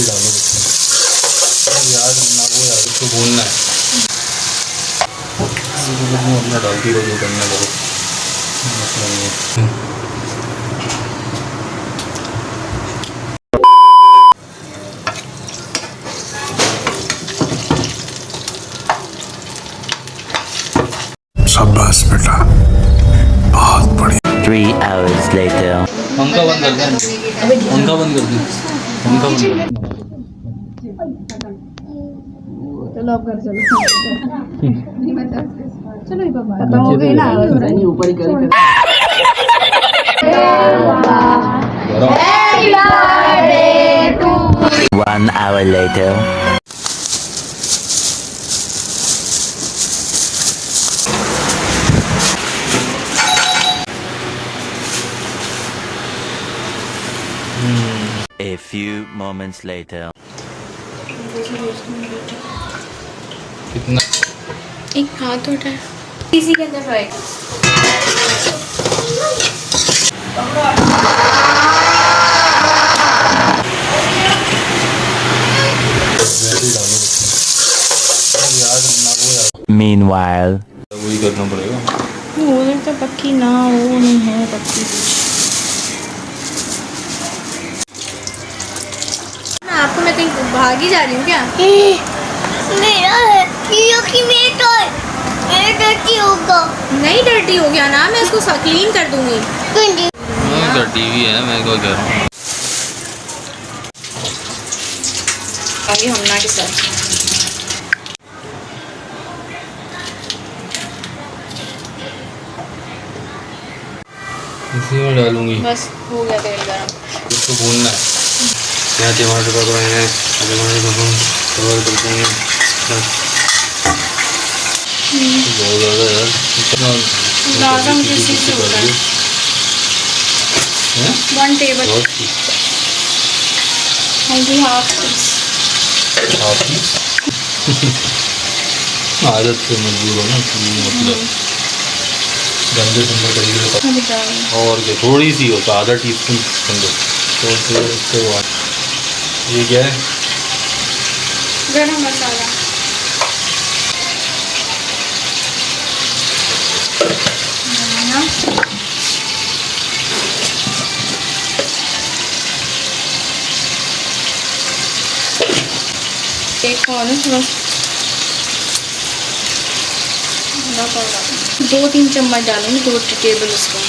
डालो यार, ना वो यार इसको भूनना है, अपना डालती हो जो करना करो, मतलब नहीं है। शाबाश बेटा, बहुत बढ़िया। 3 hours later. पंखा बंद कर दे, पंखा बंद कर दे, पंखा बंद कर दे। चलो अब घर चलो। चलो पापा खत्म हो गई ना, ऊपर ही कर। 1 hour later. A few moments later. कितना एक हाथ उठा है इसी के अंदर फ्राई। Meanwhile. वही करना पड़ेगा, वो तो पक्की ना, वो नहीं है पक्की। आपको मैं कहीं भागी जा रही हूँ क्या? मेरा है क्योंकि मेरा डर्टी होगा। नहीं डर्टी हो गया ना, मैं इसको क्लीन कर दूंगी। टीवी है, मैं क्या कह रहा हूँ। आगे हमना के साथ इसी में डालूंगी, बस हो गया तेल गरम। इसको भूनना है। यहाँ टमाटर पक रहे हैं, टमाटर को हम कवर कर देंगे। बहुत ज़्यादा यार, इतना ज़्यादा मुझे इसी से होता है। 1 टेबल हल्दी, हाफ आदत से मजबूर हो ना, मतलब गंदे सुंदर तरीके से। और क्या, थोड़ी सी हो तो आधा टीस्पून समझो, तो फिर उससे वो ये क्या है, गरम मसाला। एक और 2-3 चम्मच डालूंगी, 2 टेबल स्पून।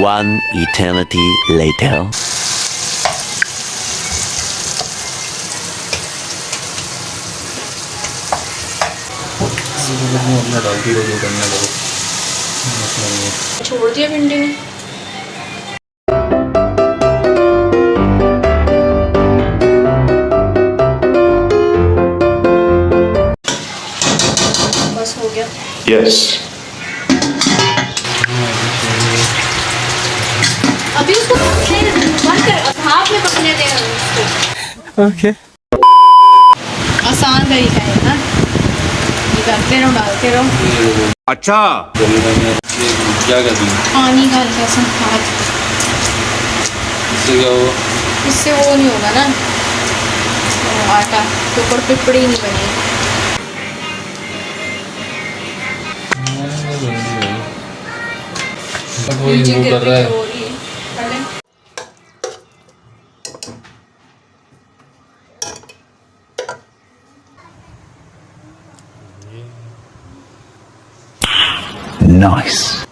1 eternity later. अपना डालती हो जो करना करो, मतलब नहीं है। छोड़ दिया भिंडी ने। बस हो गया। यस। अभी उसको बंद कर, हाथ में पकने दे उसको। Okay. आसान तरीका है ना, करते रहो, डालते रहो। अच्छा, क्या कर दी, पानी डाल के ऐसा हाथ, इससे क्या होगा? इससे वो नहीं होगा ना, तो आटा तो ऊपर पिपड़ी नहीं बनेगी। वो कर रहा है। Nice.